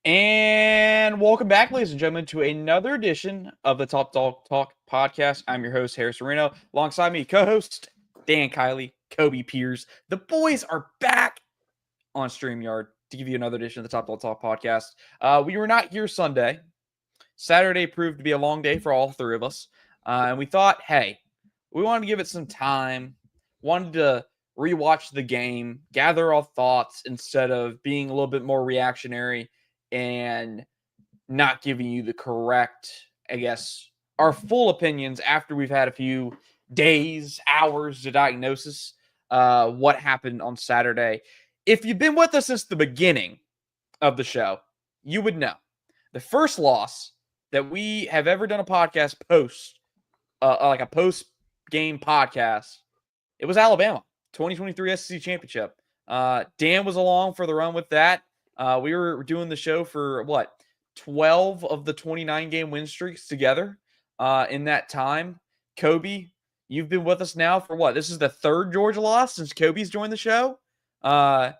And welcome back, ladies and gentlemen, to another edition of the Dawg Talk podcast. I'm your host, Harris Reno. Alongside me, co-host Dan Kiley, Kobe Piers. The boys are back on StreamYard to give you another edition of the Dawg Talk podcast. We were not here Sunday. Saturday proved to be a long day for all three of us. And we thought, hey, we wanted to give it some time, wanted to rewatch the game, gather our thoughts instead of being a little bit more reactionary and not giving you the correct, I guess, our full opinions after we've had a few days, hours to diagnosis what happened on Saturday. If you've been with us since the beginning of the show, you would know the first loss that we have ever done a podcast like a post game podcast, it was Alabama 2023 SEC Championship. Dan was along for the run with that. We were doing the show for 12 of the 29 game win streaks together in that time. Kobe, you've been with us now for what? This is the third Georgia loss since Kobe's joined the show. Damn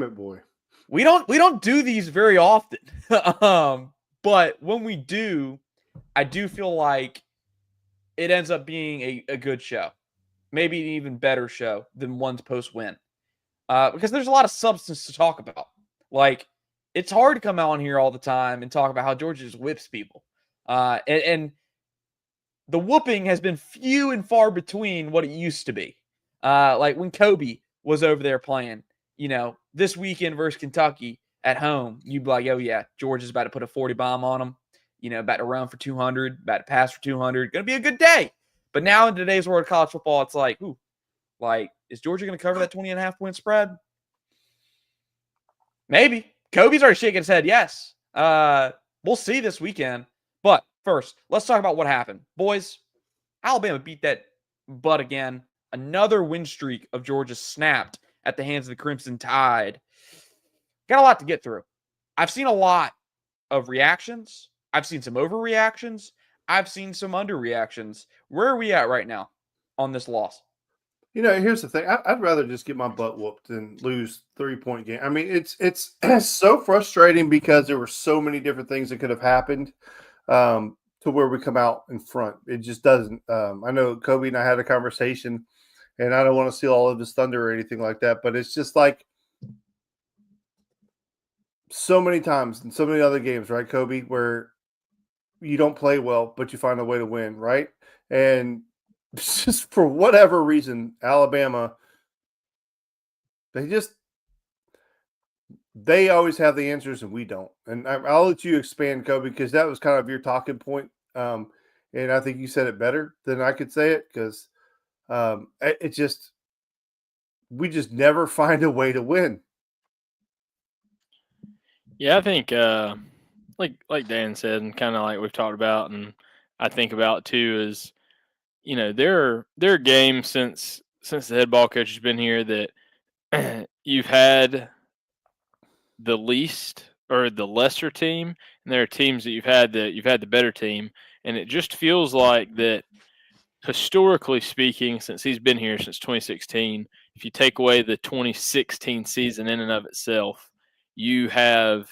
it, boy. We don't do these very often. But when we do, I do feel like it ends up being a good show. Maybe an even better show than one's post-win. Because there's a lot of substance to talk about. Like, it's hard to come out on here all the time and talk about how Georgia just whips people. And the whooping has been few and far between what it used to be. Like when Kobe was over there playing, this weekend versus Kentucky at home, you'd be like, oh, yeah, Georgia's about to put a 40 bomb on them, about to run for 200, about to pass for 200. Going to be a good day. But now in today's world of college football, it's like, is Georgia going to cover that 20.5-point spread? Maybe. Kobe's already shaking his head yes. We'll see this weekend. But first, let's talk about what happened. Boys, Alabama beat that butt again. Another win streak of Georgia snapped at the hands of the Crimson Tide. Got a lot to get through. I've seen a lot of reactions. I've seen some overreactions. I've seen some underreactions. Where are we at right now on this loss? Here's the thing. I'd rather just get my butt whooped than lose 3-point game. I mean, it's so frustrating because there were so many different things that could have happened to where we come out in front. It just doesn't. I know Kobe and I had a conversation, and I don't want to steal all of his thunder or anything like that, but it's just like so many times in so many other games, right, Kobe, where you don't play well, but you find a way to win, right? And just for whatever reason, Alabama, they always have the answers and we don't. And I'll let you expand, Kobe, because that was kind of your talking point. And I think you said it better than I could say it because we just never find a way to win. Yeah, I think like Dan said, and kind of like we've talked about, and I think about too is, there are games since the head ball coach has been here that you've had the least or the lesser team, and there are teams that you've had the better team, and it just feels like that. Historically speaking, since he's been here since 2016, if you take away the 2016 season in and of itself, you have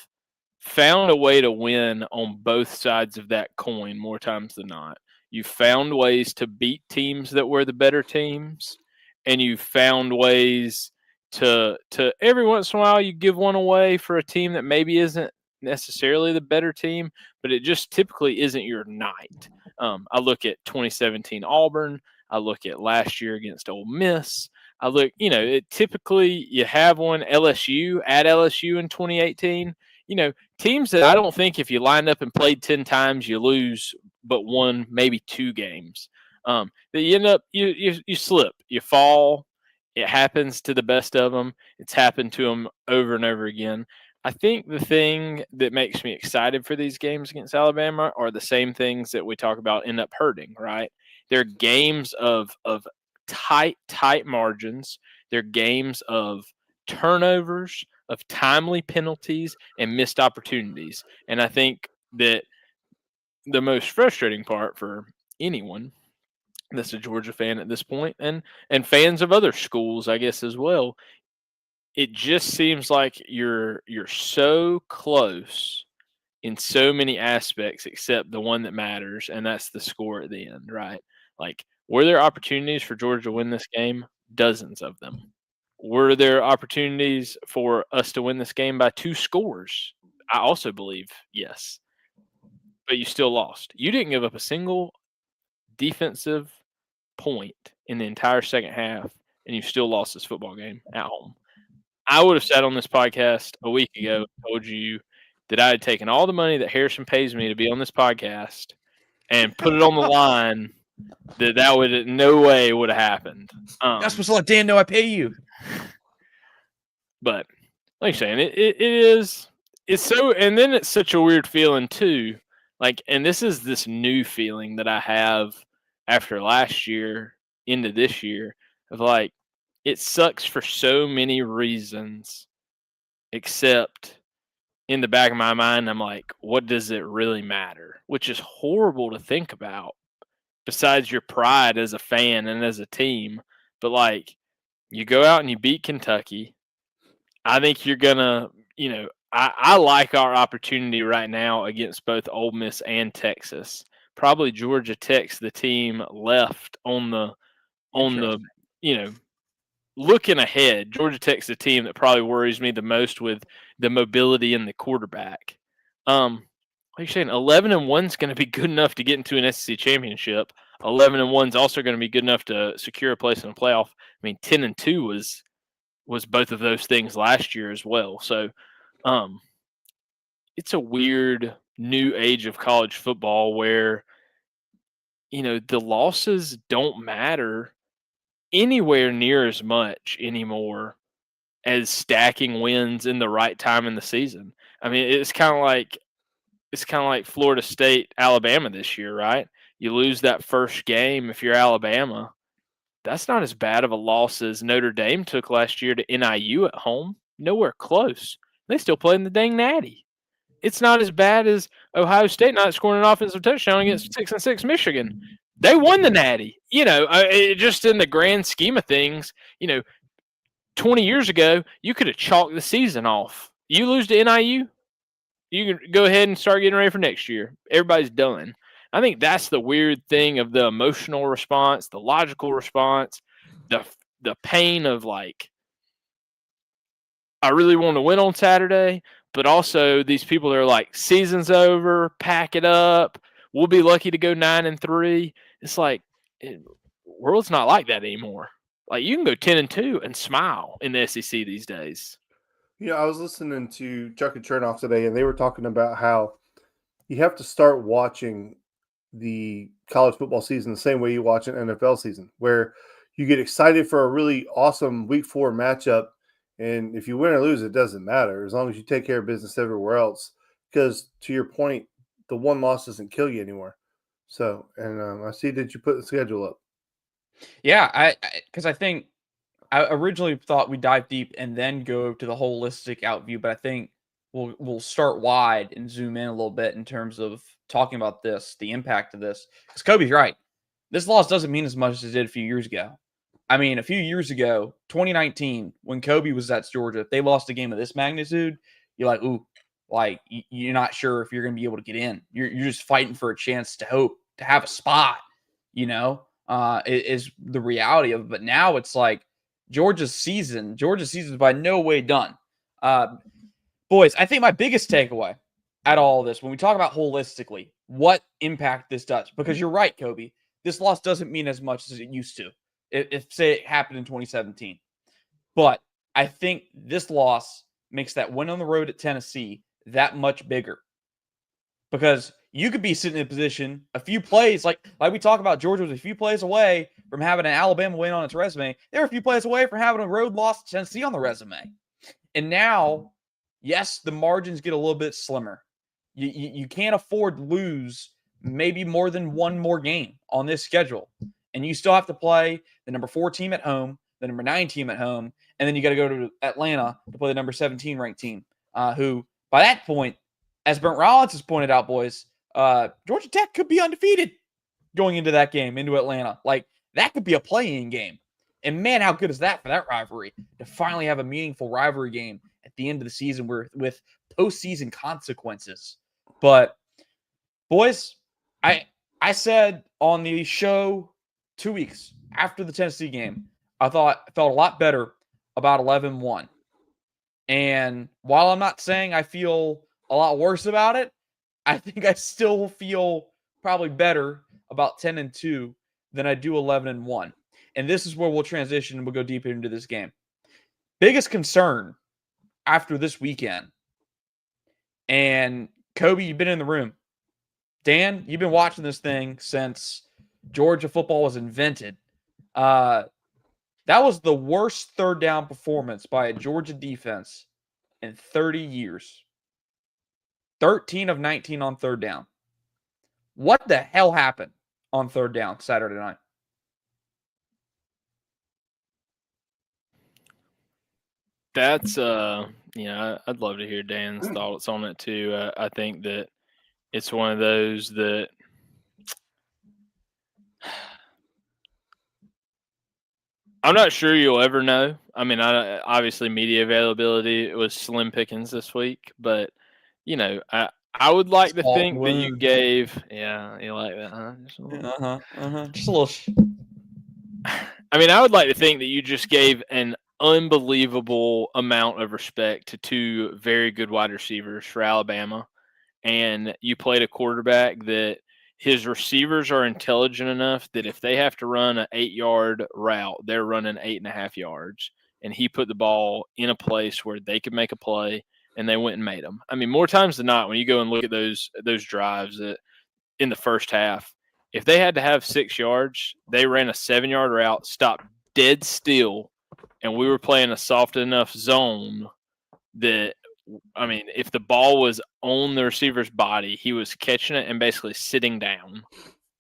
found a way to win on both sides of that coin more times than not. You found ways to beat teams that were the better teams, and you found ways to every once in a while you give one away for a team that maybe isn't necessarily the better team, but it just typically isn't your night. I look at 2017 Auburn. I look at last year against Ole Miss. I look, typically you have one LSU at LSU in 2018. Teams that I don't think if you lined up and played 10 times, you lose but one, maybe two games. That you end up, you slip, you fall. It happens to the best of them. It's happened to them over and over again. I think the thing that makes me excited for these games against Alabama are the same things that we talk about end up hurting, right? They're games of tight margins. They're games of turnovers, of timely penalties, and missed opportunities. And I think that the most frustrating part for anyone that's a Georgia fan at this point, and fans of other schools, I guess, as well, it just seems like you're so close in so many aspects except the one that matters, and that's the score at the end, right? Like, were there opportunities for Georgia to win this game? Dozens of them. Were there opportunities for us to win this game by 2 scores? I also believe yes. But you still lost. You didn't give up a single defensive point in the entire second half, and you still lost this football game at home. I would have sat on this podcast a week ago and told you that I had taken all the money that Harrison pays me to be on this podcast and put it on the line that would in no way would have happened. You're supposed to let Dan know I pay you. But like you're saying, it's so, and then it's such a weird feeling too. Like, and this new feeling that I have after last year into this year of like, it sucks for so many reasons, except in the back of my mind, I'm like, what does it really matter? Which is horrible to think about besides your pride as a fan and as a team. But like, you go out and you beat Kentucky. I think you're going to, I like our opportunity right now against both Ole Miss and Texas. Probably Georgia Tech's the team left on the, looking ahead. Georgia Tech's the team that probably worries me the most with the mobility in the quarterback. Like you're saying, 11-1 is going to be good enough to get into an SEC championship. 11-1 is also going to be good enough to secure a place in the playoff. I mean, 10-2 was both of those things last year as well. So, it's a weird new age of college football where, the losses don't matter anywhere near as much anymore as stacking wins in the right time in the season. I mean, it's kind of like Florida State, Alabama this year, right? You lose that first game if you're Alabama. That's not as bad of a loss as Notre Dame took last year to NIU at home. Nowhere close. They still play in the dang Natty. It's not as bad as Ohio State not scoring an offensive touchdown against 6-6 Michigan. They won the Natty. Just in the grand scheme of things, 20 years ago, you could have chalked the season off. You lose to NIU, you can go ahead and start getting ready for next year. Everybody's done. I think that's the weird thing of the emotional response, the logical response, the pain of like, I really want to win on Saturday, but also these people that are like, season's over, pack it up. We'll be lucky to go 9-3. It's like, world's not like that anymore. Like, you can go 10-2 and smile in the SEC these days. I was listening to Chuck and Chernoff today, and they were talking about how you have to start watching the college football season the same way you watch an NFL season, where you get excited for a really awesome week 4 matchup. And if you win or lose, it doesn't matter as long as you take care of business everywhere else. Because to your point, the one loss doesn't kill you anymore. So, and I see that you put the schedule up. Yeah, because I think I originally thought we'd dive deep and then go to the holistic out view, but I think we'll start wide and zoom in a little bit in terms of talking about this, the impact of this. Because Kobe's right. This loss doesn't mean as much as it did a few years ago. I mean, a few years ago, 2019, when Kobe was at Georgia, if they lost a game of this magnitude, you're like, ooh, like you're not sure if you're going to be able to get in. You're just fighting for a chance to hope to have a spot, is the reality of it. But now it's like Georgia's season is by no way done. Boys, I think my biggest takeaway at all of this, when we talk about holistically, what impact this does, because you're right, Kobe, this loss doesn't mean as much as it used to. If say it happened in 2017. But I think this loss makes that win on the road at Tennessee that much bigger. Because you could be sitting in a position, a few plays, like we talk about, Georgia was a few plays away from having an Alabama win on its resume. They were a few plays away from having a road loss to Tennessee on the resume. And now, yes, the margins get a little bit slimmer. You can't afford to lose maybe more than one more game on this schedule. And you still have to play the number 4 team at home, the number 9 team at home, and then you got to go to Atlanta to play the number 17 ranked team, who, by that point, as Brent Rollins has pointed out, boys, Georgia Tech could be undefeated going into that game, into Atlanta. Like, that could be a play-in game. And, man, how good is that for that rivalry, to finally have a meaningful rivalry game at the end of the season with postseason consequences. But boys, I said on the show 2 weeks after the Tennessee game, I felt a lot better about 11-1. And while I'm not saying I feel a lot worse about it, I think I still feel probably better about 10-2 than I do 11-1. And this is where we'll transition and we'll go deeper into this game. Biggest concern after this weekend, and Kobe, you've been in the room. Dan, you've been watching this thing since Georgia football was invented. That was the worst third down performance by a Georgia defense in 30 years. 13 of 19 on third down. What the hell happened on third down Saturday night? That's I'd love to hear Dan's thoughts on it too. I think that it's one of those that I'm not sure you'll ever know. I mean, obviously media availability was slim pickings this week, but I would like to think that you gave. Yeah, you like that, huh? Just a little. I mean, I would like to think that you just gave an unbelievable amount of respect to two very good wide receivers for Alabama, and you played a quarterback that his receivers are intelligent enough that if they have to run an 8-yard route, they're running 8.5 yards. And he put the ball in a place where they could make a play, and they went and made them. I mean, more times than not, when you go and look at those drives that in the first half, if they had to have 6 yards, they ran a 7-yard route, stopped dead still, and we were playing a soft enough zone that, I mean, if the ball was on the receiver's body, he was catching it and basically sitting down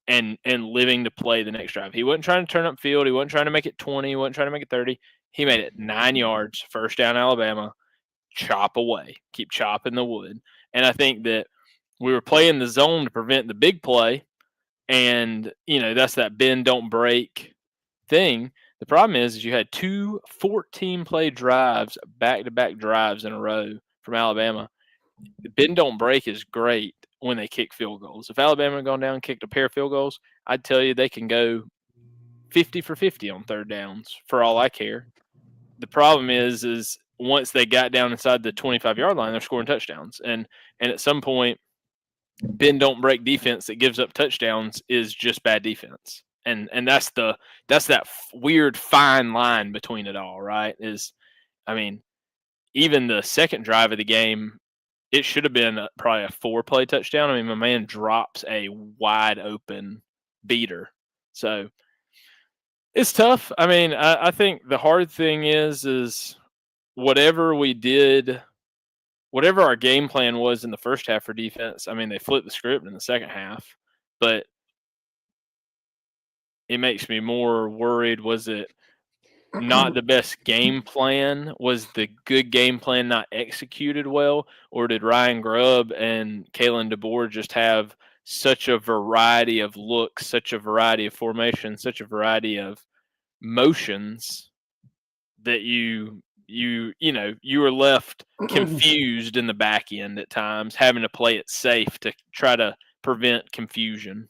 and living to play the next drive. He wasn't trying to turn up field. He wasn't trying to make it 20. He wasn't trying to make it 30. He made it 9 yards, first down Alabama, chop away, keep chopping the wood. And I think that we were playing the zone to prevent the big play, and, that's that bend, don't break thing. The problem is you had two 14-play drives, back-to-back drives in a row from Alabama. The bend don't break is great when they kick field goals. If Alabama had gone down and kicked a pair of field goals, I'd tell you they can go 50 for 50 on third downs for all I care. The problem is once they got down inside the 25-yard line, they're scoring touchdowns. And at some point, bend don't break defense that gives up touchdowns is just bad defense. And that's that weird fine line between it all, right? Even the second drive of the game, it should have been probably a 4-play touchdown. I mean, my man drops a wide open beater. So it's tough. I mean, I think the hard thing is whatever we did, whatever our game plan was in the first half for defense, I mean, they flipped the script in the second half, but it makes me more worried. Was it not the best game plan? Was the good game plan not executed well? Or did Ryan Grubb and Kalen DeBoer just have such a variety of looks, such a variety of formations, such a variety of motions that you were left confused in the back end at times, having to play it safe to try to prevent confusion?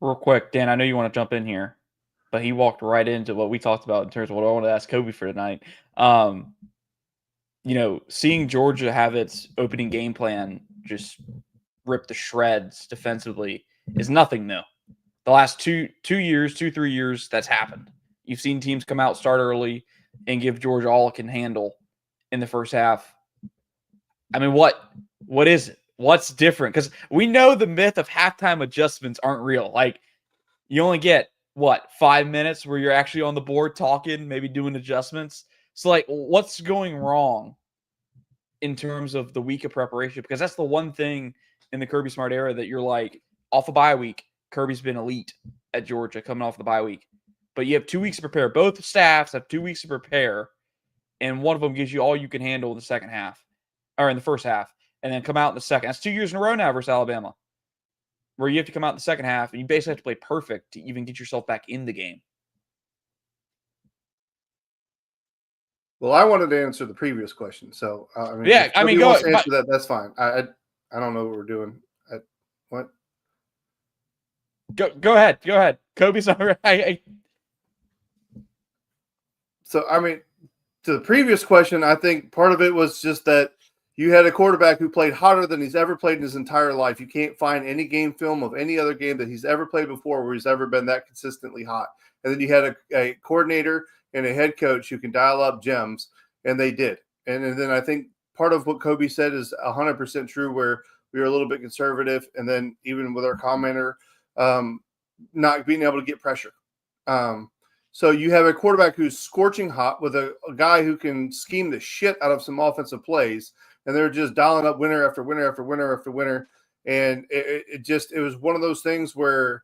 Real quick, Dan, I know you want to jump in here, but he walked right into what we talked about in terms of what I want to ask Kobe for tonight. Seeing Georgia have its opening game plan just rip to shreds defensively is nothing new. The last 3 years, that's happened. You've seen teams come out, start early, and give Georgia all it can handle in the first half. I mean, what is it? What's different? Because we know the myth of halftime adjustments aren't real. Like, you only get, 5 minutes where you're actually on the board talking, maybe doing adjustments. So, like, what's going wrong in terms of the week of preparation? Because that's the one thing in the Kirby Smart era that you're like, off a bye week, Kirby's been elite at Georgia coming off the bye week. But you have 2 weeks to prepare. Both staffs have 2 weeks to prepare, and one of them gives you all you can handle in the second half, or in the first half, and then come out in the second. That's 2 years in a row now versus Alabama, where you have to come out in the second half, and you basically have to play perfect to even get yourself back in the game. Well, I wanted to answer the previous question, so go answer that. That's fine. I don't know what we're doing. What? Go ahead. Go ahead. Kobe's all right. So, I mean, to the previous question, I think part of it was just that you had a quarterback who played hotter than he's ever played in his entire life. You can't find any game film of any other game that he's ever played before where he's ever been that consistently hot. And then you had a coordinator and a head coach who can dial up gems, and they did. And then I think part of what Kobe said is 100% true, where we were a little bit conservative, and then even with our commenter, not being able to get pressure. So you have a quarterback who's scorching hot with a guy who can scheme the shit out of some offensive plays, and they're just dialing up winner after winner after winner after winner. And it was one of those things where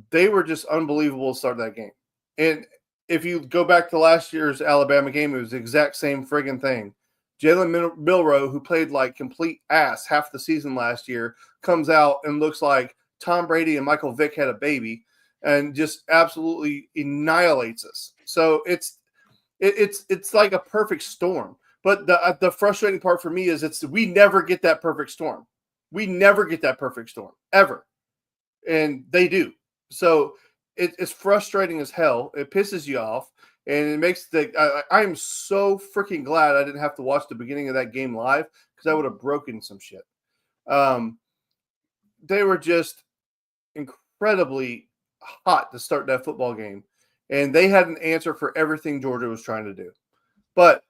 they were just unbelievable to start that game. And if you go back to last year's Alabama game, it was the exact same friggin' thing. Jalen Milroe, who played like complete ass half the season last year, comes out and looks like Tom Brady and Michael Vick had a baby and just absolutely annihilates us. So it's like a perfect storm. But the frustrating part for me is we never get that perfect storm. We never get that perfect storm ever, and they do. So it's frustrating as hell. It pisses you off, and it makes I am so freaking glad I didn't have to watch the beginning of that game live because I would have broken some shit. They were just incredibly hot to start that football game, and they had an answer for everything Georgia was trying to do. But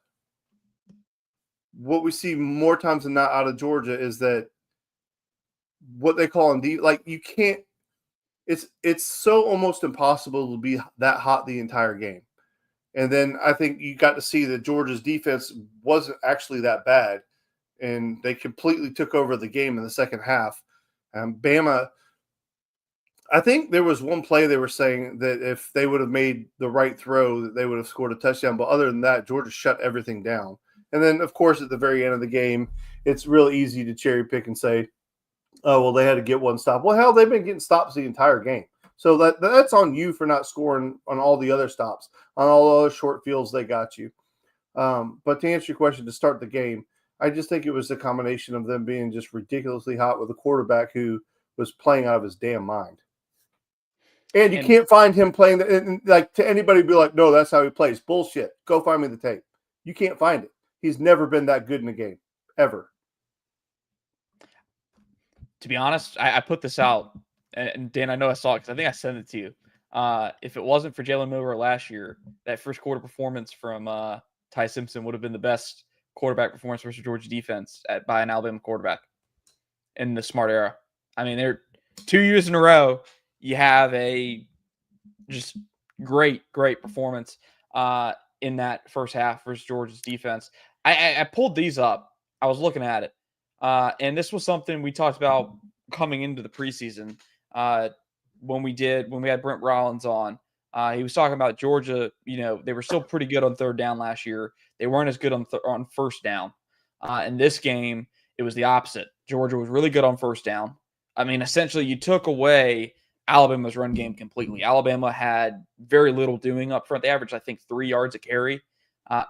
what we see more times than not out of Georgia is that what they call you can't. It's so almost impossible to be that hot the entire game. And then I think you got to see that Georgia's defense wasn't actually that bad, and they completely took over the game in the second half. Bama, I think there was one play they were saying that if they would have made the right throw, that they would have scored a touchdown. But other than that, Georgia shut everything down. And then, of course, at the very end of the game, it's real easy to cherry pick and say, oh, well, they had to get one stop. Well, hell, they've been getting stops the entire game. So that's on you for not scoring on all the other stops, on all the other short fields they got you. But to answer your question, to start the game, I just think it was a combination of them being just ridiculously hot with a quarterback who was playing out of his damn mind. And you can't find him playing like to anybody be like, no, that's how he plays. Bullshit. Go find me the tape. You can't find it. He's never been that good in a game, ever. To be honest, I put this out, and Dan, I know I saw it because I think I sent it to you. If it wasn't for Jalen Milroe last year, that first quarter performance from Ty Simpson would have been the best quarterback performance versus Georgia defense by an Alabama quarterback in the smart era. I mean, they're 2 years in a row. You have a just great performance in that first half versus Georgia's defense. I pulled these up. I was looking at it. And this was something we talked about coming into the preseason when we had Brent Rollins on. He was talking about Georgia. They were still pretty good on third down last year. They weren't as good on first down. In this game, it was the opposite. Georgia was really good on first down. I mean, essentially, you took away Alabama's run game completely. Alabama had very little doing up front. They averaged, I think, 3 yards a carry.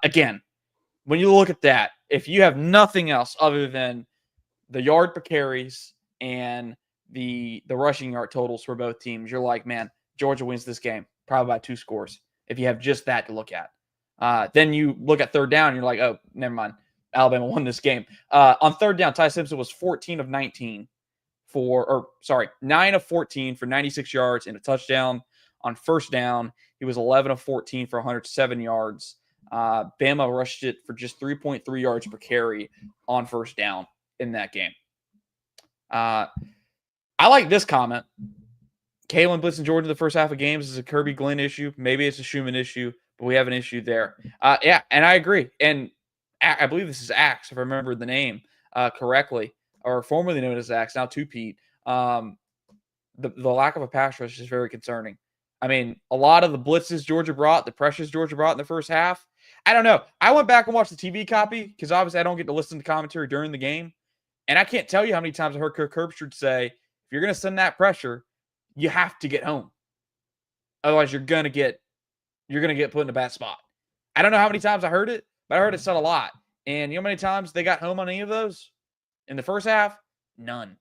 Again, when you look at that, if you have nothing else other than the yard per carries and the rushing yard totals for both teams, you're like, man, Georgia wins this game, probably by 2 scores, if you have just that to look at. Then you look at third down, and you're like, oh, never mind. Alabama won this game. On third down, Ty Simpson was 14 of 19 9 of 14 for 96 yards and a touchdown. On first down, he was 11 of 14 for 107 yards. Bama rushed it for just 3.3 yards per carry on first down in that game. I like this comment. Kalen blitzing Georgia in the first half of games is a Kirby Glenn issue. Maybe it's a Schumann issue, but we have an issue there. Yeah, and I agree. And I believe this is Axe, if I remember the name correctly, or formerly known as Axe, now 2-Pete. The lack of a pass rush is very concerning. I mean, a lot of the blitzes Georgia brought, the pressures Georgia brought in the first half, I don't know. I went back and watched the TV copy because obviously I don't get to listen to commentary during the game. And I can't tell you how many times I heard Kirk Herbstreit say, if you're going to send that pressure, you have to get home. Otherwise, you're going to get put in a bad spot. I don't know how many times I heard it, but I heard it said a lot. And you know how many times they got home on any of those? In the first half, none.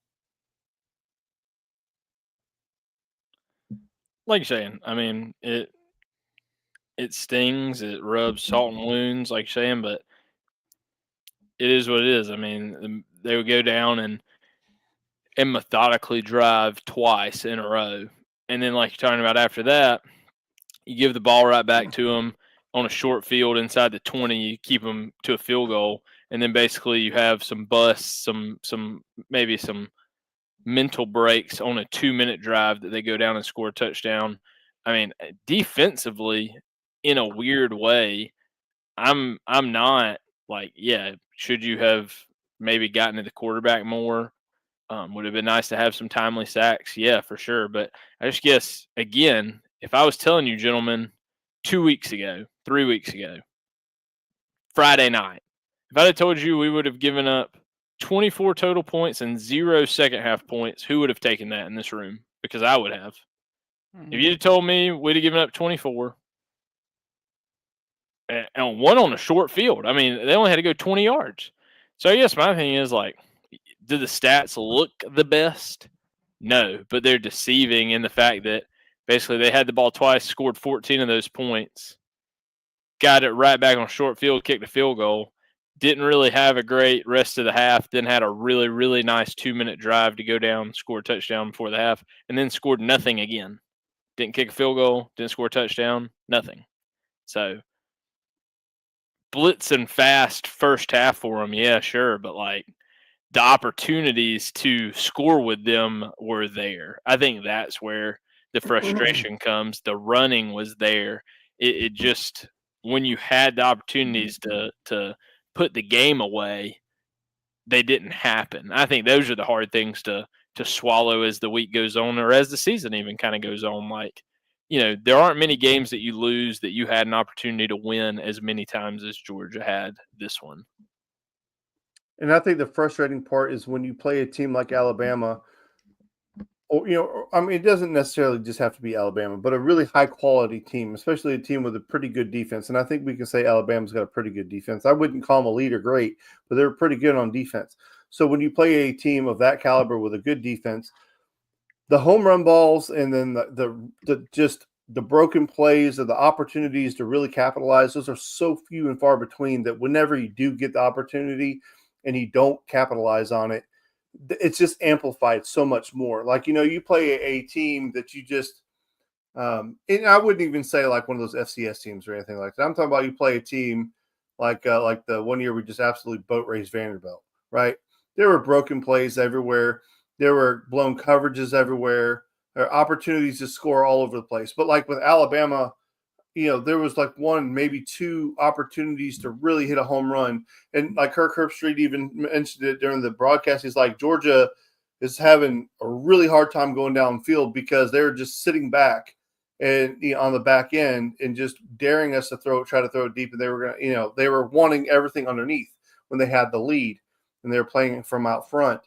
Like you're saying, I mean, it stings, it rubs salt in wounds, like you're saying, but it is what it is. I mean, they would go down and methodically drive twice in a row. And then, like you're talking about after that, you give the ball right back to them on a short field inside the 20. You keep them to a field goal, and then basically you have some busts, some maybe some mental breaks on a 2-minute drive that they go down and score a touchdown. I mean, defensively, in a weird way, I'm not like, yeah, should you have maybe gotten to the quarterback more? Would have been nice to have some timely sacks. Yeah, for sure. But I just guess, again, if I was telling you, gentlemen, 2 weeks ago, 3 weeks ago, Friday night, if I had told you we would have given up 24 total points and 0 second half points, who would have taken that in this room? Because I would have. If you'd have told me we'd have given up 24 and one on a short field, I mean, they only had to go 20 yards. So I guess my thing is, like, do the stats look the best? No, but they're deceiving in the fact that basically they had the ball twice, scored 14 of those points, got it right back on short field, kicked a field goal, didn't really have a great rest of the half, then had a really, really nice 2-minute drive to go down, score a touchdown before the half, and then scored nothing again. Didn't kick a field goal, didn't score a touchdown, nothing. So blitz and fast first half for them, yeah, sure, but like the opportunities to score with them were there. I think that's where the frustration comes. The running was there. It just, when you had the opportunities to put the game away, they didn't happen. I think those are the hard things to swallow as the week goes on, or as the season even kind of goes on. Like, there aren't many games that you lose that you had an opportunity to win as many times as Georgia had this one. And I think the frustrating part is when you play a team like Alabama, or I mean, it doesn't necessarily just have to be Alabama, but a really high quality team, especially a team with a pretty good defense. And I think we can say Alabama's got a pretty good defense. I wouldn't call them elite or great, but they're pretty good on defense. So when you play a team of that caliber with a good defense, the home run balls and then the broken plays or the opportunities to really capitalize, those are so few and far between that whenever you do get the opportunity and you don't capitalize on it, it's just amplified so much more. Like, you play a team that you just, and I wouldn't even say like one of those FCS teams or anything like that. I'm talking about you play a team like the one year we just absolutely boat raced Vanderbilt, right? There were broken plays everywhere. There were blown coverages everywhere. There are opportunities to score all over the place. But like with Alabama, there was like one, maybe two opportunities to really hit a home run. And like Kirk Herbstreit even mentioned it during the broadcast. He's like, Georgia is having a really hard time going downfield because they're just sitting back and on the back end and just daring us to try to throw it deep. And they were going to, they were wanting everything underneath when they had the lead and they were playing from out front.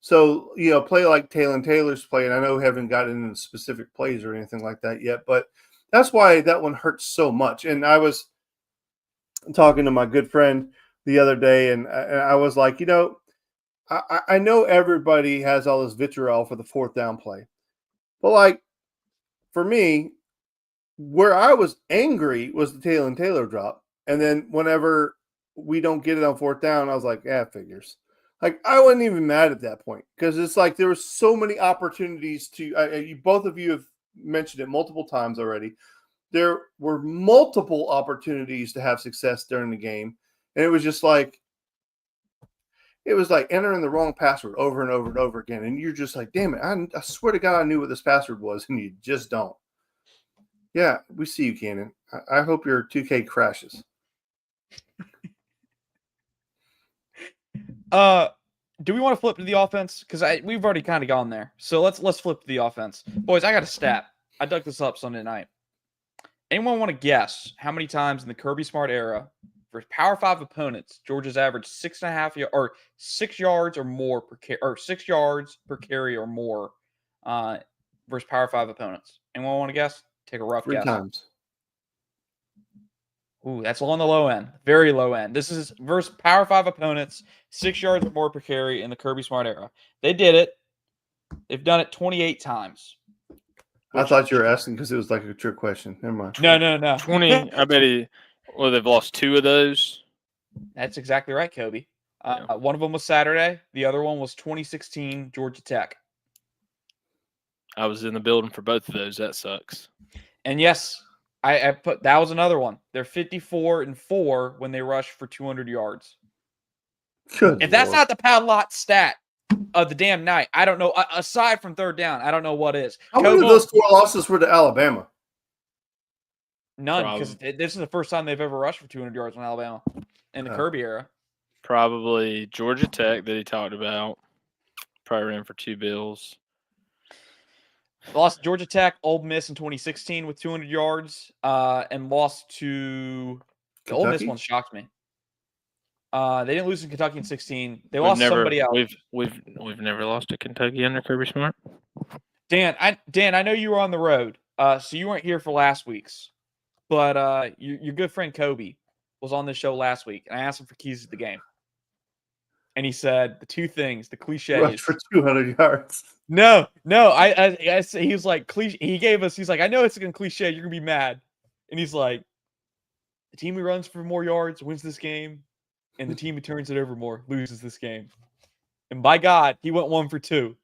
So, play like Taylor's playing. I know we haven't gotten into specific plays or anything like that yet, but that's why that one hurts so much. And I was talking to my good friend the other day, and I was like, I know everybody has all this vitriol for the fourth down play. But, like, for me, where I was angry was the Taylor drop. And then whenever we don't get it on fourth down, I was like, figures. Like, I wasn't even mad at that point because it's like there were so many opportunities to both of you have mentioned it multiple times already. There were multiple opportunities to have success during the game. And it was just like, entering the wrong password over and over and over again. And you're just like, damn it, I swear to God, I knew what this password was. And you just don't. Yeah, we see you, Cannon. I hope your 2K crashes. Do we want to flip to the offense? Because we've already kind of gone there. So let's flip to the offense. Boys, I got a stat. I dug this up Sunday night. Anyone want to guess how many times in the Kirby Smart era for Power 5 opponents, Georgia's averaged 6.5 or 6 yards or more per carry, or 6 yards per carry or more versus Power 5 opponents? Anyone want to guess? Take a rough guess. 3 times. Ooh, that's on the low end. Very low end. This is versus Power 5 opponents, 6 yards or more per carry in the Kirby Smart era. They did it. They've done it 28 times. I thought you were asking because it was like a trick question. Never mind. No. 20. I bet they've lost 2 of those. That's exactly right, Kobe. One of them was Saturday. The other one was 2016 Georgia Tech. I was in the building for both of those. That sucks. And yes, I put that was another one. They're 54-4 when they rush for 200 yards. Good if that's Lord. not the Padlock stat of the damn night, I don't know. Aside from third down, I don't know what is. How many of Kobo- those 4 losses were to Alabama? None, because this is the first time they've ever rushed for 200 yards in Alabama in the Kirby era. Probably Georgia Tech that he talked about. Probably ran for 2 bills. Lost to Georgia Tech, Ole Miss in 2016 with 200 yards, and lost to the Ole Miss Kentucky? one shocked me. They didn't lose in Kentucky in 16. They lost somebody else. We've never lost to Kentucky under Kirby Smart. Dan, I know you were on the road, so you weren't here for last week's. But your good friend Kobe was on this show last week, and I asked him for keys to the game. And he said the 2 things, the cliches. Rush for 200 yards. No. He was like, he gave us, he's like, I know it's a cliche, you're going to be mad. And he's like, the team who runs for more yards wins this game, and the team who turns it over more loses this game. And by God, he went 1 for 2.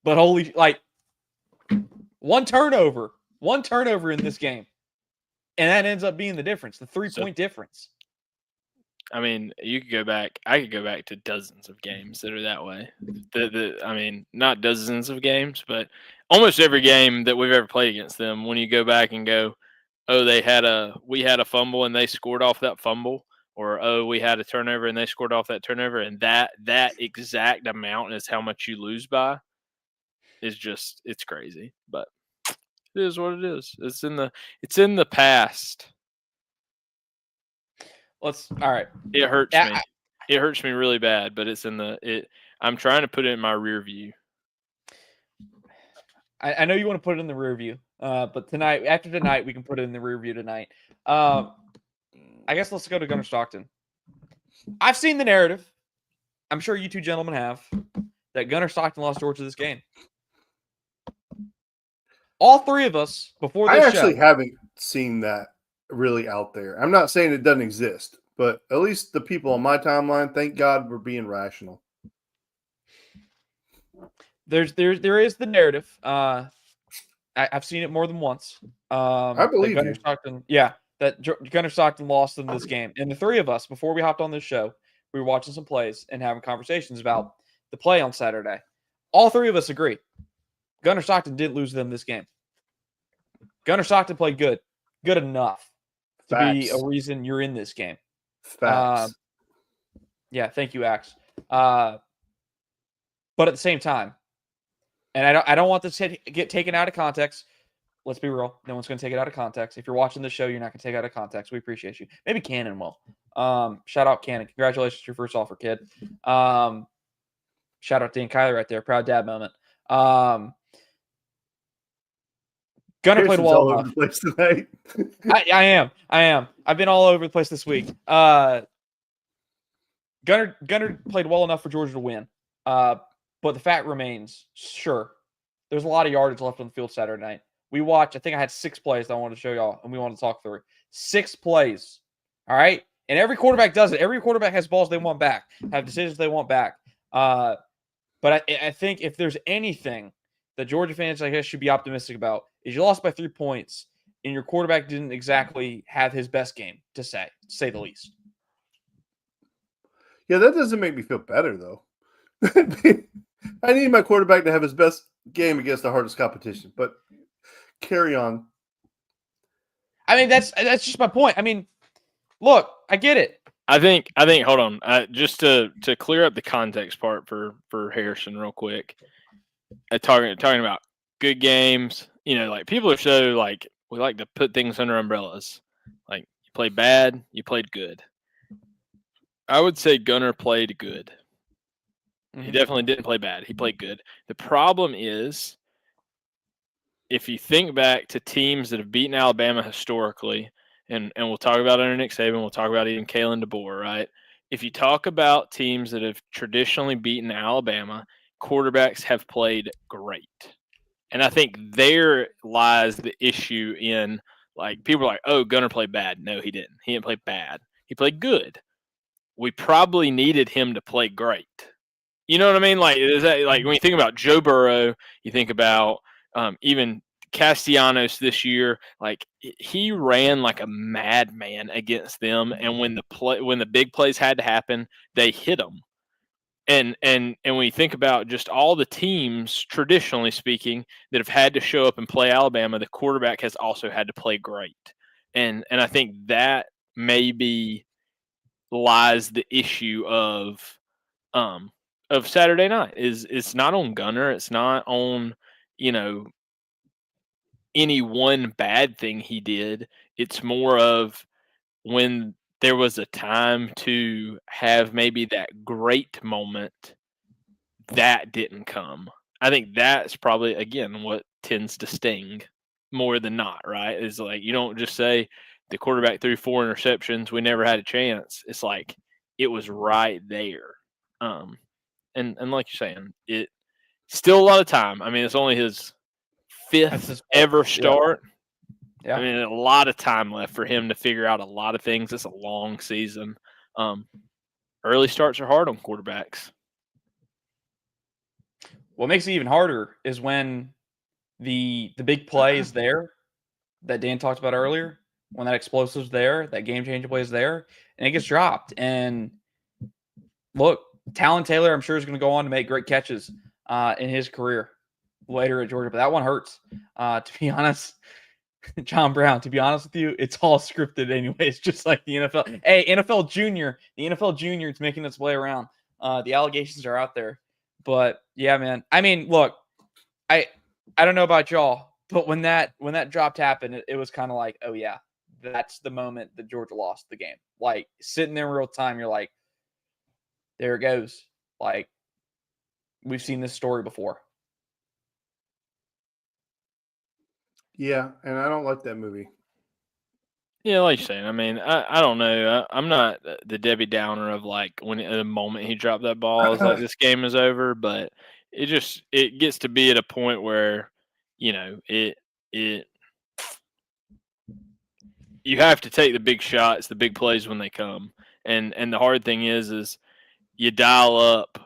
But one turnover in this game. And that ends up being the difference, the 3-point difference. I mean, you could go back. I could go back to dozens of games that are that way. I mean, not dozens of games, but almost every game that we've ever played against them. When you go back and go, oh, we had a fumble and they scored off that fumble, or oh, we had a turnover and they scored off that turnover, and that exact amount is how much you lose by. It's crazy, but it is what it is. It's in the past. All right. It hurts me. It hurts me really bad, but I'm trying to put it in my rear view. I know you want to put it in the rear view, but after tonight, we can put it in the rear view tonight. I guess let's go to Gunnar Stockton. I've seen the narrative. I'm sure you 2 gentlemen have, that Gunnar Stockton lost Georgia this game. All 3 of us before this I actually show, haven't seen that really out there. I'm not saying it doesn't exist, but at least the people on my timeline, thank God, were being rational. there is the narrative. I've seen it more than once. I believe Gunnar you. Stockton, that Gunnar Stockton lost in this game. And the 3 of us, before we hopped on this show, we were watching some plays and having conversations about the play on Saturday. All 3 of us agree. Gunnar Stockton didn't lose them this game. Gunnar Stockton played good enough to be a reason you're in this game. Facts. Yeah, thank you, Axe. But at the same time, and I don't want this to get taken out of context. Let's be real. No one's going to take it out of context. If you're watching the show, you're not going to take it out of context. We appreciate you. Maybe Cannon will. Shout out Cannon. Congratulations, your first offer, kid. Shout out Dan Kyler right there. Proud dad moment. Gunnar played well all enough. over the place tonight. I am. I've been all over the place this week. Gunnar played well enough for Georgia to win. But the fact remains, sure, there's a lot of yardage left on the field Saturday night. We watched, I think I had 6 plays that I wanted to show y'all, and we want to talk through. 6 plays. All right? And every quarterback does it. Every quarterback has balls they want back, have decisions they want back. But I think if there's anything that Georgia fans, I guess, should be optimistic about, is you lost by 3 points, and your quarterback didn't exactly have his best game, to say the least. Yeah, that doesn't make me feel better, though. I need my quarterback to have his best game against the hardest competition, but carry on. I mean, that's just my point. I mean, look, I get it. I think. Hold on, just to clear up the context part for Harrison real quick. Talking about good games, like people are so like we like to put things under umbrellas. Like you played bad, you played good. I would say Gunnar played good. He definitely didn't play bad. He played good. The problem is, if you think back to teams that have beaten Alabama historically and we'll talk about it under Nick Saban, we'll talk about even Kalen DeBoer, right? If you talk about teams that have traditionally beaten Alabama, quarterbacks have played great. And I think there lies the issue in, like, people are like, oh, Gunner played bad. No, he didn't. He didn't play bad. He played good. We probably needed him to play great. You know what I mean? Like, is that, like, when you think about Joe Burrow, you think about even Castellanos this year, like, he ran like a madman against them, and when the big plays had to happen, they hit him. And when you think about just all the teams, traditionally speaking, that have had to show up and play Alabama, the quarterback has also had to play great. And I think that maybe lies the issue of Saturday night. Is it's not on Gunner, it's not on, any one bad thing he did. It's more of when there was a time to have maybe that great moment, that didn't come. I think that's probably, again, what tends to sting more than not, right? Is like, you don't just say the quarterback threw 4 interceptions, we never had a chance. It's like it was right there. And like you're saying, it still a lot of time. I mean, it's only his 5th ever start. Yeah. I mean, a lot of time left for him to figure out a lot of things. It's a long season. Early starts are hard on quarterbacks. What makes it even harder is when the big play is there that Dan talked about earlier, when that explosive's there, that game-changing play is there, and it gets dropped. And look, Talon Taylor, I'm sure, is going to go on to make great catches in his career later at Georgia, but that one hurts. To be honest, John Brown, to be honest with you, it's all scripted anyways, just like the NFL. Hey, the NFL Junior is making its way around. The allegations are out there. But yeah, man. I mean, look, I don't know about y'all, but when that dropped happened, it was kind of like, oh yeah, that's the moment that Georgia lost the game. Like, sitting there in real time, you're like, there it goes. Like, we've seen this story before. Yeah, and I don't like that movie. Yeah, like you're saying. I mean, I don't know. I'm not the Debbie Downer of, like, when the moment he dropped that ball, I was like, this game is over. But it gets to be at a point where, it you have to take the big shots, the big plays when they come. And the hard thing is you dial up.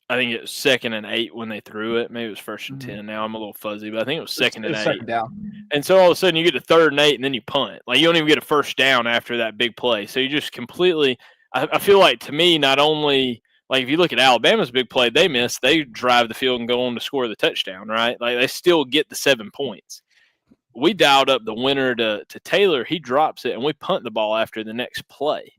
I think it was 2nd and 8 when they threw it. Maybe it was 1st and 10. Now I'm a little fuzzy, but I think it was 2nd and 8. Second down. And so all of a sudden you get to 3rd and 8, and then you punt. Like, you don't even get a first down after that big play. So you just completely – I feel like, to me, not only – like, if you look at Alabama's big play they missed, they drive the field and go on to score the touchdown, right? Like, they still get the 7 points. We dialed up the winner to Taylor. He drops it, and we punt the ball after the next play.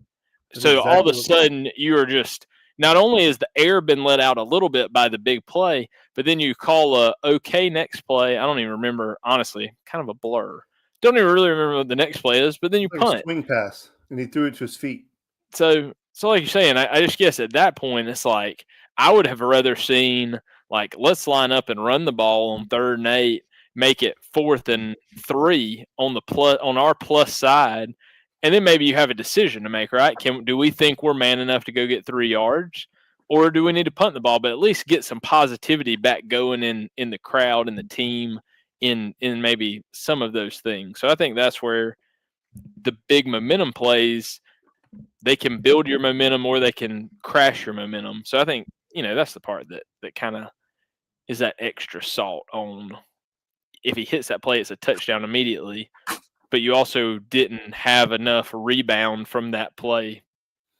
So all of a sudden you are just – not only has the air been let out a little bit by the big play, but then you call a okay next play. I don't even remember, honestly, kind of a blur. Don't even really remember what the next play is, but then you punt. Swing pass, and he threw it to his feet. So like you're saying, I just guess at that point, it's like I would have rather seen, like, let's line up and run the ball on 3rd and 8, make it 4th and 3 on our plus side. And then maybe you have a decision to make, right? Do we think we're man enough to go get 3 yards, or do we need to punt the ball, but at least get some positivity back going in the crowd and the team in maybe some of those things? So I think that's where the big momentum plays, they can build your momentum or they can crash your momentum. So I think, that's the part that kind of is that extra salt on, if he hits that play, it's a touchdown immediately. But you also didn't have enough rebound from that play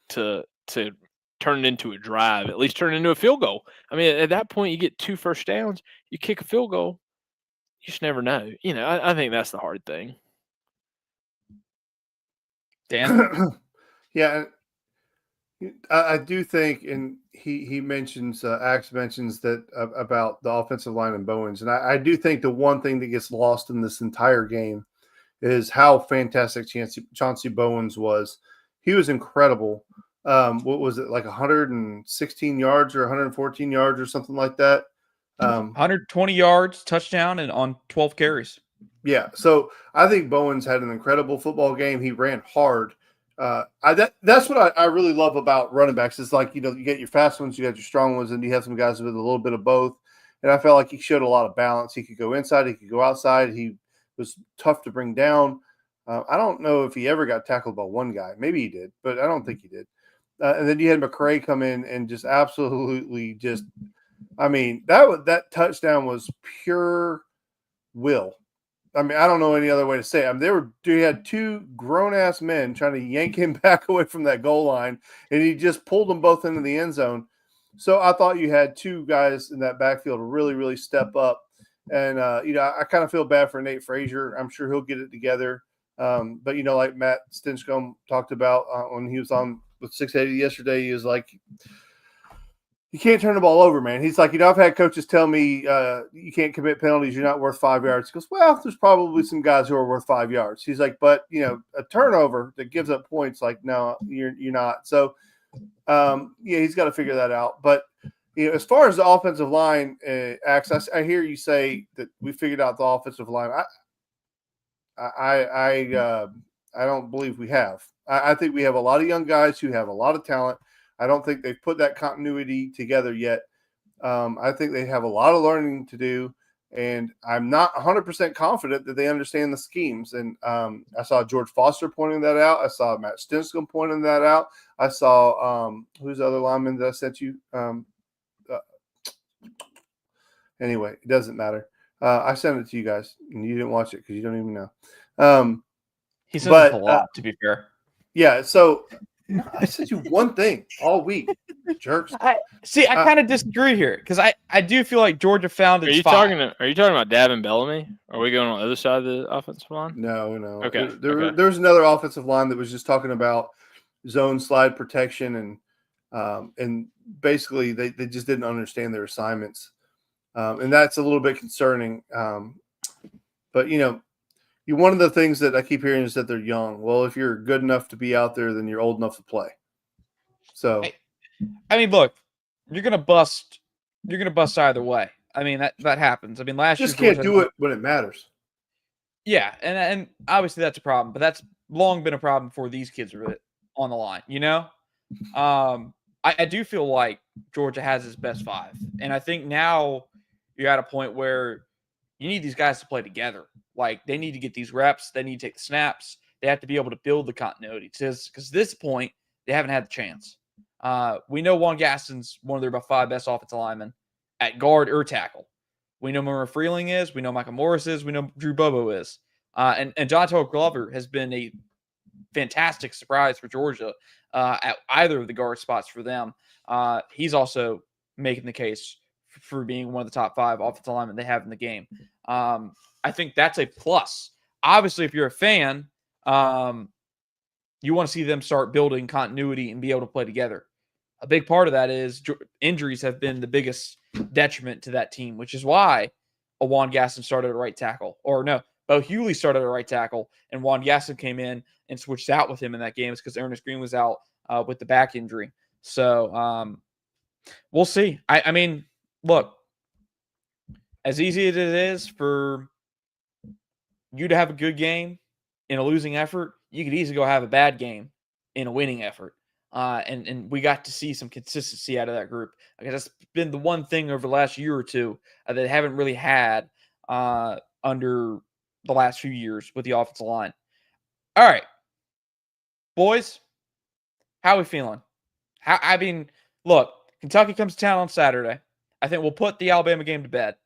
to turn it into a drive, at least turn it into a field goal. I mean, at that point, you get 2 first downs, you kick a field goal, you just never know. I think that's the hard thing. Dan? Yeah, I do think, and he mentions, Axe mentions that about the offensive line and Bowens, and I do think the one thing that gets lost in this entire game is how fantastic Chauncey Bowens was. He was incredible. What was it, like 116 yards or 114 yards or something like that? 120 yards, touchdown, and on 12 carries. Yeah, so I think Bowens had an incredible football game. He ran hard. That's what I really love about running backs. It's like, you get your fast ones, you got your strong ones, and you have some guys with a little bit of both. And I felt like he showed a lot of balance. He could go inside, he could go outside. He was tough to bring down. I don't know if he ever got tackled by one guy. Maybe he did, but I don't think he did. And then you had McCray come in and just absolutely just, I mean, that touchdown was pure will. I mean, I don't know any other way to say it. I mean, they had two grown ass men trying to yank him back away from that goal line, and he just pulled them both into the end zone. So I thought you had two guys in that backfield really, really step up. And I kind of feel bad for Nate Frazier. I'm sure he'll get it together. But like Matt Stinchcomb talked about when he was on with 680 yesterday, he was like, you can't turn the ball over, man. He's like, I've had coaches tell me you can't commit penalties. You're not worth 5 yards. He goes, well, there's probably some guys who are worth 5 yards. He's like, but a turnover that gives up points, like, no, you're not. So, he's got to figure that out. But as far as the offensive line acts, I hear you say that we figured out the offensive line. I don't believe we have. I think we have a lot of young guys who have a lot of talent. I don't think they've put that continuity together yet. I think they have a lot of learning to do, and I'm not 100% confident that they understand the schemes. And I saw George Foster pointing that out. I saw Matt Stinchcomb pointing that out. I saw who's the other lineman that I sent you? Anyway, it doesn't matter. I sent it to you guys, and you didn't watch it because you don't even know. He sends us a lot, to be fair. Yeah, so I sent you one thing all week, jerks. I kind of disagree here because I do feel like Georgia found its Are you talking about Davin Bellamy? Are we going on the other side of the offensive line? No. Okay. There's another offensive line that was just talking about zone slide protection and basically they just didn't understand their assignments. And that's a little bit concerning. But one of the things that I keep hearing is that they're young. Well, if you're good enough to be out there, then you're old enough to play. So, I mean, look, you're gonna bust either way. I mean, that happens. I mean, last year can't do it when it matters. Yeah, and obviously that's a problem, but that's long been a problem for these kids on the line. I do feel like Georgia has its best five, and I think now you're at a point where you need these guys to play together. Like, they need to get these reps. They need to take the snaps. They have to be able to build the continuity. Because at this point, they haven't had the chance. We know Juan Gaston's one of their about five best offensive linemen at guard or tackle. We know Murray Freeling is. We know Michael Morris is. We know Drew Bobo is. And Jonathan Glover has been a fantastic surprise for Georgia at either of the guard spots for them. He's also making the case for being one of the top five offensive linemen they have in the game. I think that's a plus. Obviously, if you're a fan, you want to see them start building continuity and be able to play together. A big part of that is injuries have been the biggest detriment to that team, which is why Juan Gaston started at right tackle. Or no, Bo Hewley started at right tackle, and Juan Gaston came in and switched out with him in that game. It's because Ernest Green was out with the back injury. So we'll see. I mean, look, as easy as it is for you to have a good game in a losing effort, you could easily go have a bad game in a winning effort. And we got to see some consistency out of that group. I guess that's been the one thing over the last year or two that they haven't really had under the last few years with the offensive line. All right, boys, how are we feeling? Look, Kentucky comes to town on Saturday. I think we'll put the Alabama game to bed.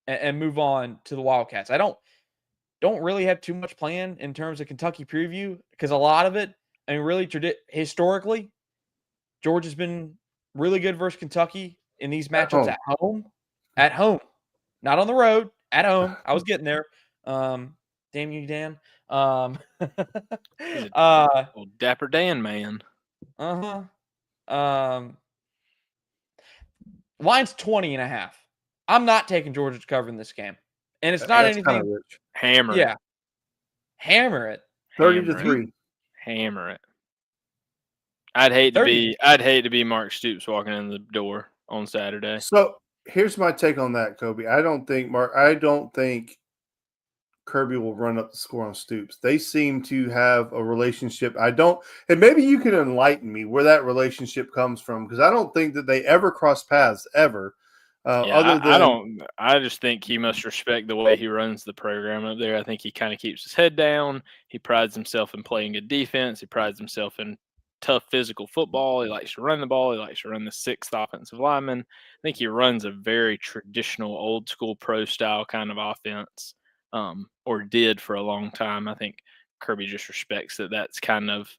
And move on to the Wildcats. I don't really have too much planned in terms of Kentucky preview because a lot of it, I mean, really historically, Georgia's been really good versus Kentucky in these matchups at home, not on the road, at home. I was getting there. Damn you, Dan. Old Dapper Dan, man. Line's 20.5. I'm not taking Georgia to cover in this game. And it's not anything. Kind of rich. Hammer it. Hammer it. 30-3. Hammer it. I'd hate to be Mark Stoops walking in the door on Saturday. So here's my take on that, Kobe. I don't think Kirby will run up the score on Stoops. They seem to have a relationship. And maybe you can enlighten me where that relationship comes from, because I don't think that they ever cross paths ever. Yeah, Other I than don't. I just think he must respect the way he runs the program up there. I think he kind of keeps his head down. He prides himself in playing good defense. He prides himself in tough physical football. He likes to run the ball. He likes to run the sixth offensive lineman. I think he runs a very traditional, old school pro style kind of offense, or did for a long time. I think Kirby just respects that. That's kind of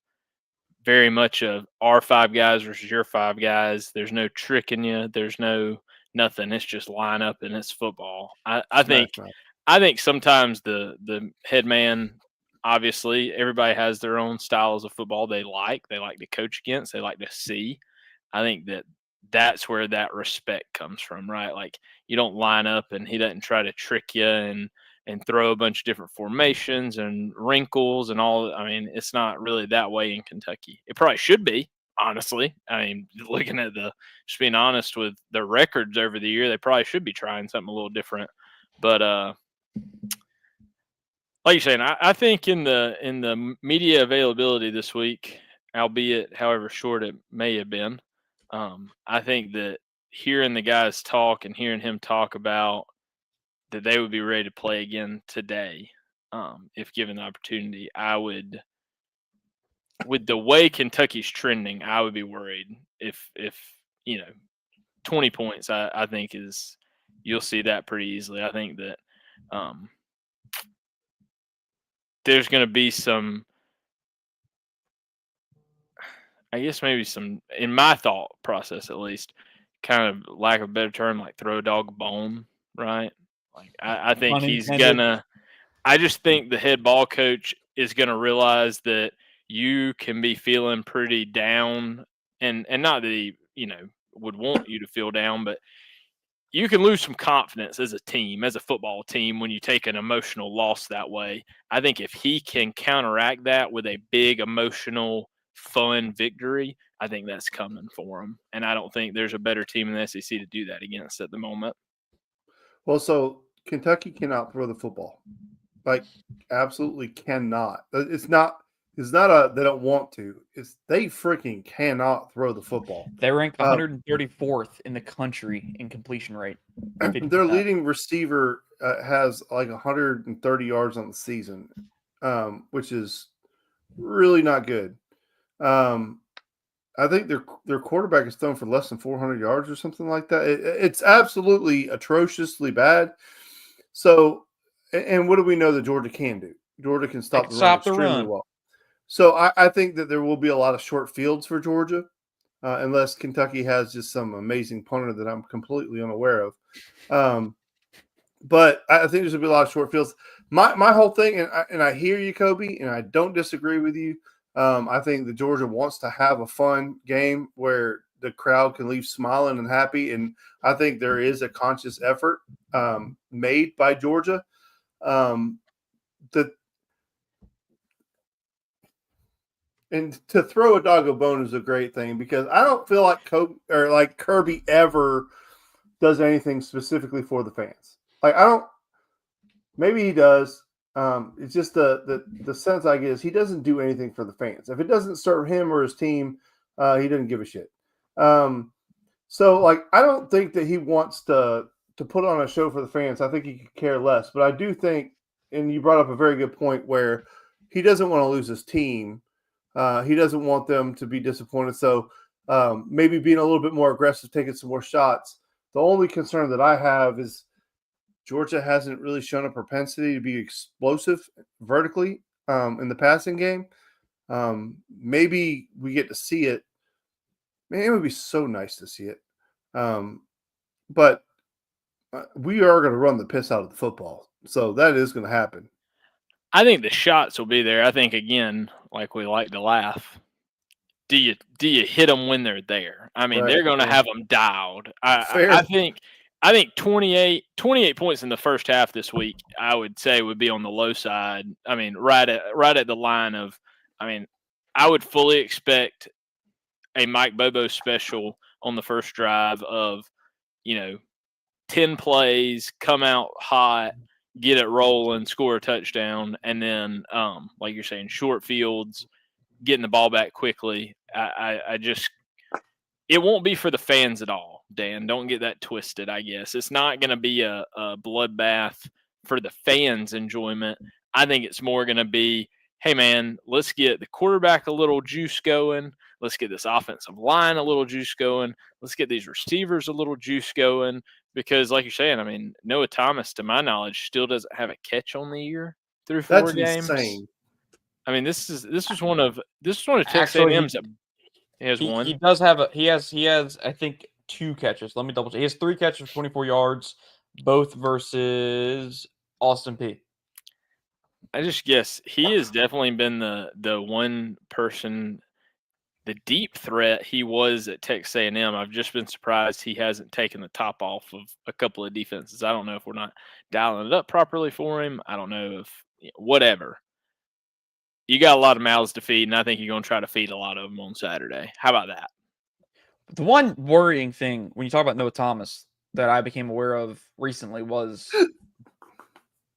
very much of our five guys versus your five guys. There's no tricking you. There's no nothing. It's just line up and it's football. I smash think mouth. I think sometimes the head man, obviously everybody has their own styles of football they like. They like to coach against. They like to see. I think that's where that respect comes from, right? Like you don't line up and he doesn't try to trick you and throw a bunch of different formations and wrinkles and all. I mean, it's not really that way in Kentucky. It probably should be, honestly. I mean, looking at just being honest with the records over the year, they probably should be trying something a little different. But like you're saying, I think in the media availability this week, albeit however short it may have been, I think that hearing the guys talk and hearing him talk about that they would be ready to play again today, if given the opportunity. I would, with the way Kentucky's trending, I would be worried if 20 points. I think is you'll see that pretty easily. I think that um, there's going to be some, I guess maybe some in my thought process at least, kind of lack of a better term, like throw a dog a bone, right? Like I think Pun he's intended. gonna. I just think the head ball coach is going to realize that you can be feeling pretty down, and not that he would want you to feel down, but you can lose some confidence as a team, as a football team, when you take an emotional loss that way. I think if he can counteract that with a big emotional, fun victory, I think that's coming for him. And I don't think there's a better team in the SEC to do that against at the moment. Well, so Kentucky cannot throw the football. Like, absolutely cannot. It's not. It's not they don't want to. It's they freaking cannot throw the football. They rank 134th in the country in completion rate. Their 50%. leading receiver has like 130 yards on the season, which is really not good. I think their quarterback is thrown for less than 400 yards or something like that. It's absolutely atrociously bad. So, and what do we know that Georgia can do? Georgia can stop the run extremely well. So I think that there will be a lot of short fields for Georgia, unless Kentucky has just some amazing punter that I'm completely unaware of. But I think there's going to be a lot of short fields. My whole thing, and I hear you, Kobe, and I don't disagree with you. I think that Georgia wants to have a fun game where the crowd can leave smiling and happy. And I think there is a conscious effort made by Georgia and to throw a dog a bone is a great thing, because I don't feel like Kirby ever does anything specifically for the fans. Like, I don't. Maybe he does. It's just the sense I get is he doesn't do anything for the fans. If it doesn't serve him or his team, he doesn't give a shit. So like, I don't think that he wants to put on a show for the fans. I think he could care less. But I do think, and you brought up a very good point, where he doesn't want to lose his team. He doesn't want them to be disappointed. So maybe being a little bit more aggressive, taking some more shots. The only concern that I have is Georgia hasn't really shown a propensity to be explosive vertically in the passing game. Maybe we get to see it. Man, it would be so nice to see it. But we are going to run the piss out of the football. So that is going to happen. I think the shots will be there. I think, again, like we like to laugh, do you hit them when they're there? I mean, they're going to have them dialed. I think 28 points in the first half this week, I would say, would be on the low side. I mean, right at the line of, I mean, I would fully expect a Mike Bobo special on the first drive of, 10 plays, come out hot, get it rolling, score a touchdown, and then, like you're saying, short fields, getting the ball back quickly. I just – it won't be for the fans at all, Dan. Don't get that twisted, I guess. It's not going to be a bloodbath for the fans' enjoyment. I think it's more going to be, hey, man, let's get the quarterback a little juice going. Let's get this offensive line a little juice going. Let's get these receivers a little juice going. Because, like you're saying, I mean, Noah Thomas, to my knowledge, still doesn't have a catch on the year through 4 That's games. insane. I mean, this is one of Texas Actually, A&M's that he has one. He does have he has I think 2 catches. Let me double check. He has 3 catches for 24 yards, both versus Austin P. I just guess he has definitely been the one person, the deep threat he was at Texas A&M. I've just been surprised he hasn't taken the top off of a couple of defenses. I don't know if we're not dialing it up properly for him. I don't know if whatever. You got a lot of mouths to feed, and I think you're going to try to feed a lot of them on Saturday. How about that? The one worrying thing when you talk about Noah Thomas that I became aware of recently was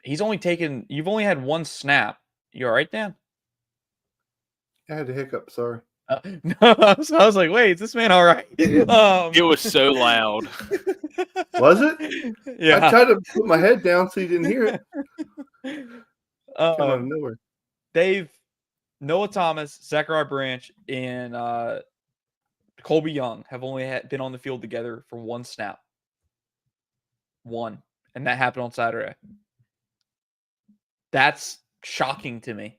you've only had 1 snap. You all right, Dan? I had a hiccup. Sorry. No, so I was like, wait, is this man all right? It was so loud. Was it? Yeah. I tried to put my head down so you didn't hear it. Came out of nowhere. Noah Thomas, Zachariah Branch, and Colby Young have only been on the field together for 1 snap. 1. And that happened on Saturday. That's shocking to me.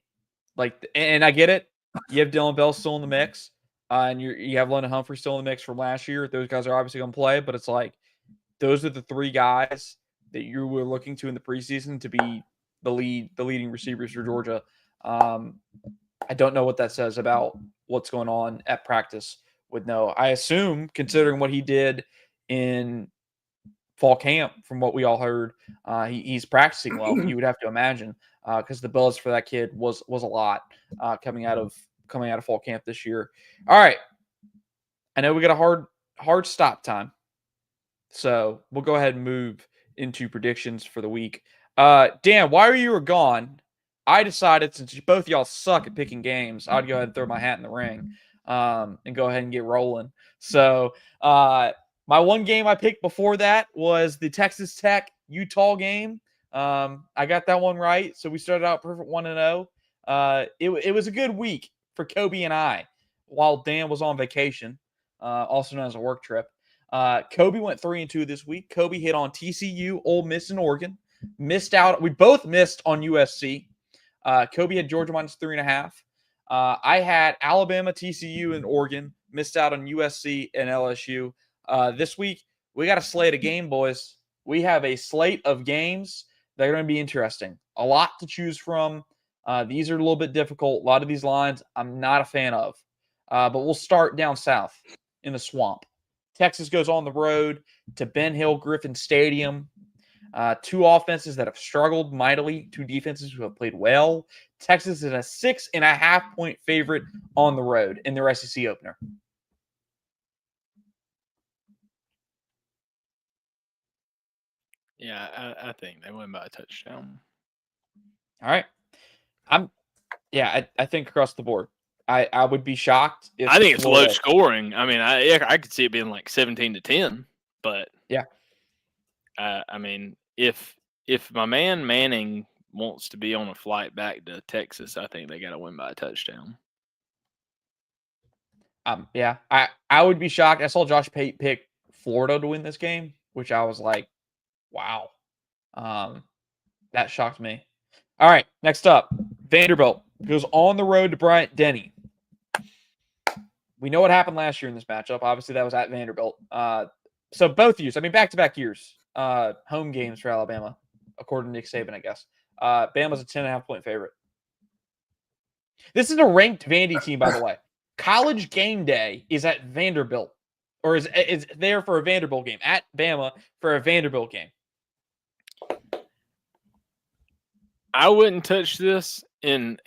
And I get it. You have Dylan Bell still in the mix, and you have London Humphrey still in the mix from last year. Those guys are obviously going to play, but it's like those are the 3 guys that you were looking to in the preseason to be the leading receivers for Georgia. I don't know what that says about what's going on at practice with Noah. I assume, considering what he did in fall camp, from what we all heard, he's practicing well. You would have to imagine, because the buzz for that kid was a lot coming out of fall camp this year. All right, I know we got a hard stop time, so we'll go ahead and move into predictions for the week. Dan, while you were gone, I decided, since both y'all suck at picking games, I'd go ahead and throw my hat in the ring and go ahead and get rolling. So my one game I picked before that was the Texas Tech Utah game. I got that one right, so we started out perfect 1-0. It was a good week for Kobe and I while Dan was on vacation, also known as a work trip. Kobe went 3-2 this week. Kobe hit on TCU, Ole Miss, and Oregon. Missed out. We both missed on USC. Kobe had Georgia -3.5. I had Alabama, TCU, and Oregon. Missed out on USC and LSU. This week, we got a slate of game, boys. We have a slate of games that are going to be interesting. A lot to choose from. These are a little bit difficult. A lot of these lines I'm not a fan of. But we'll start down south in the swamp. Texas goes on the road to Ben Hill Griffin Stadium. 2 offenses that have struggled mightily, 2 defenses who have played well. Texas is a 6.5-point favorite on the road in their SEC opener. Yeah, I think they win by a touchdown. All right. I think across the board. I would be shocked if I think it's low scoring. I mean, I could see it being like 17-10, but yeah. I mean, if my man Manning wants to be on a flight back to Texas, I think they got to win by a touchdown. Yeah, I would be shocked. I saw Josh Pate pick Florida to win this game, which I was like, wow. That shocked me. All right, next up, Vanderbilt goes on the road to Bryant-Denny. We know what happened last year in this matchup. Obviously, that was at Vanderbilt. So both years, I mean, back-to-back years, home games for Alabama, according to Nick Saban, I guess. Bama's a 10.5-point favorite. This is a ranked Vandy team, by the way. College game day is at Vanderbilt, or is there for a Vanderbilt game, at Bama for a Vanderbilt game. I wouldn't touch this normally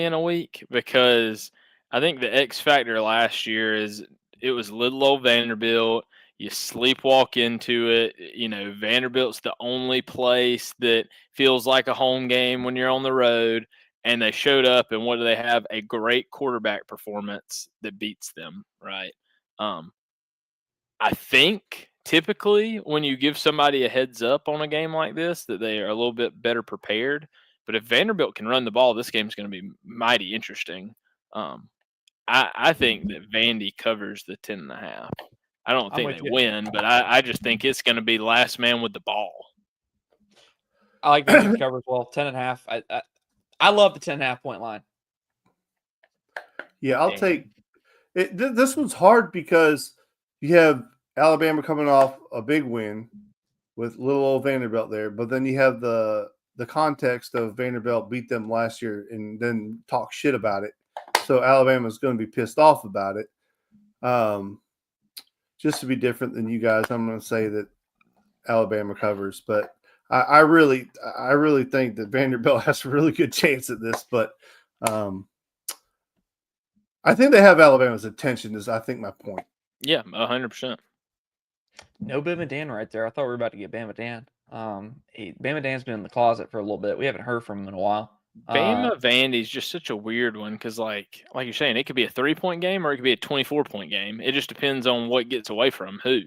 in a week, because I think the X factor last year is it was little old Vanderbilt. You sleepwalk into it. You know, Vanderbilt's the only place that feels like a home game when you're on the road. And they showed up, and what do they have? A great quarterback performance that beats them, right? I think typically when you give somebody a heads up on a game like this that they are a little bit better prepared. But if Vanderbilt can run the ball, this game's going to be mighty interesting. I think that Vandy covers the 10.5. I don't I'm think with they you. win, but I just think it's going to be last man with the ball. I like Vandy to cover as well. 10.5. I love the 10.5 point line. Yeah, I'll take it. This one's hard because you have Alabama coming off a big win with little old Vanderbilt there, but then you have the context of Vanderbilt beat them last year and then talk shit about it. So Alabama's going to be pissed off about it. Just to be different than you guys, I'm going to say that Alabama covers, but I really think that Vanderbilt has a really good chance at this, but I think they have Alabama's attention is, I think, my point. Yeah, 100%. No Bama Dan right there. I thought we were about to get Bama Dan. Bama Dan's been in the closet for a little bit. We haven't heard from him in a while. Bama Vandy's just such a weird one because, like you're saying, it could be a 3-point game or it could be a 24-point game. It just depends on what gets away from who.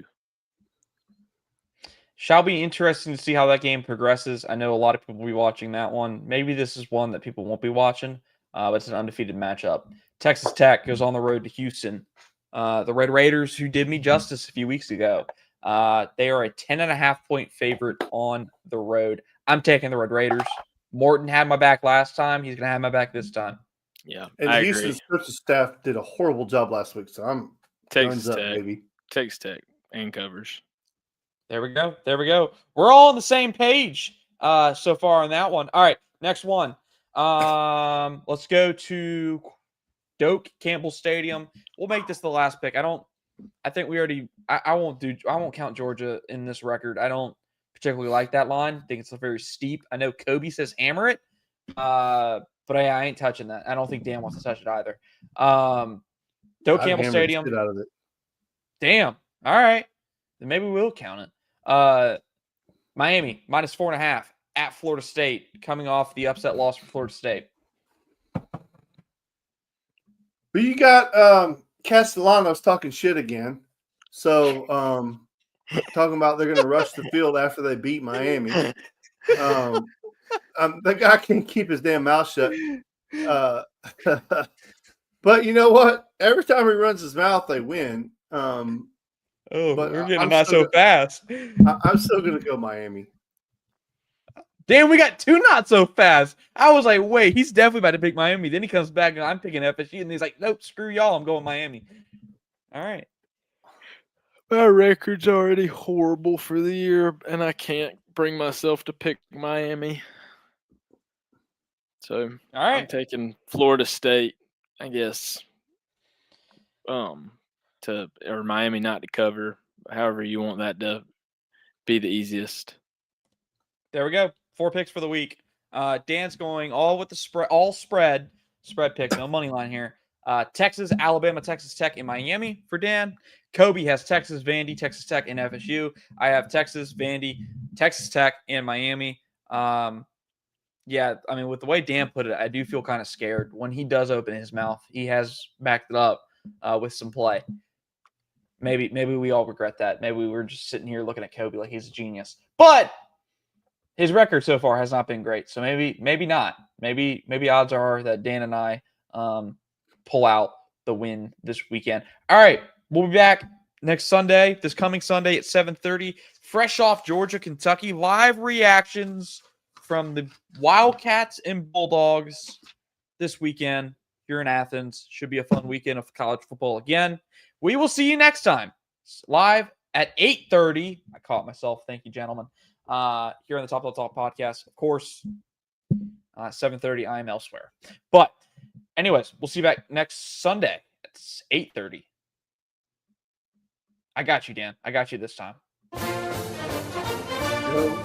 Shall be interesting to see how that game progresses. I know a lot of people will be watching that one. Maybe this is one that people won't be watching, but it's an undefeated matchup. Texas Tech goes on the road to Houston. The Red Raiders, who did me justice a few weeks ago, they are a 10.5-point favorite on the road. I'm taking the Red Raiders. Morton had my back last time. He's going to have my back this time. Yeah, and I Houston's agree. coaching staff did a horrible job last week, so I'm Texas up, Tech, baby. Texas Tech, and covers. There we go. There we go. We're all on the same page so far on that one. All right, next one. Let's go to Doak Campbell Stadium. We'll make this the last pick. I think we already. I won't count Georgia in this record. I don't particularly like that line. I think it's very steep. I know Kobe says hammer it, but I ain't touching that. I don't think Dan wants to touch it either. Doak Campbell Stadium. Shit out of it. Damn. All right. Then maybe we'll count it. Miami -4.5 at Florida State, coming off the upset loss for Florida State. But you got Castellanos talking shit again. So talking about they're going to rush the field after they beat Miami. That guy can't keep his damn mouth shut. But you know what? Every time he runs his mouth, they win. But we're getting not so fast. I'm still going to go Miami. Damn, we got two not so fast. I was like, wait, he's definitely about to pick Miami. Then he comes back and I'm picking FSU, and he's like, nope, screw y'all, I'm going Miami. All right. My record's already horrible for the year, and I can't bring myself to pick Miami. So all right, I'm taking Florida State, I guess. Or Miami not to cover. However you want that to be the easiest. There we go. 4 picks for the week. Dan's going all with the spread, all spread picks, no money line here. Texas, Alabama, Texas Tech, and Miami for Dan. Kobe has Texas, Vandy, Texas Tech, and FSU. I have Texas, Vandy, Texas Tech, and Miami. Yeah, I mean, with the way Dan put it, I do feel kind of scared. When he does open his mouth, he has backed it up with some play. Maybe we all regret that. Maybe we were just sitting here looking at Kobe like he's a genius. But his record so far has not been great. So maybe not. Maybe odds are that Dan and I pull out the win this weekend. All right, we'll be back next Sunday, this coming Sunday at 7:30. Fresh off Georgia, Kentucky, live reactions from the Wildcats and Bulldogs this weekend here in Athens. Should be a fun weekend of college football again. We will see you next time, live at 8:30. I caught myself. Thank you, gentlemen. Here on the Top Talk podcast. Of course, 7:30, I am elsewhere. But anyways, we'll see you back next Sunday. It's 8:30. I got you, Dan. I got you this time. Go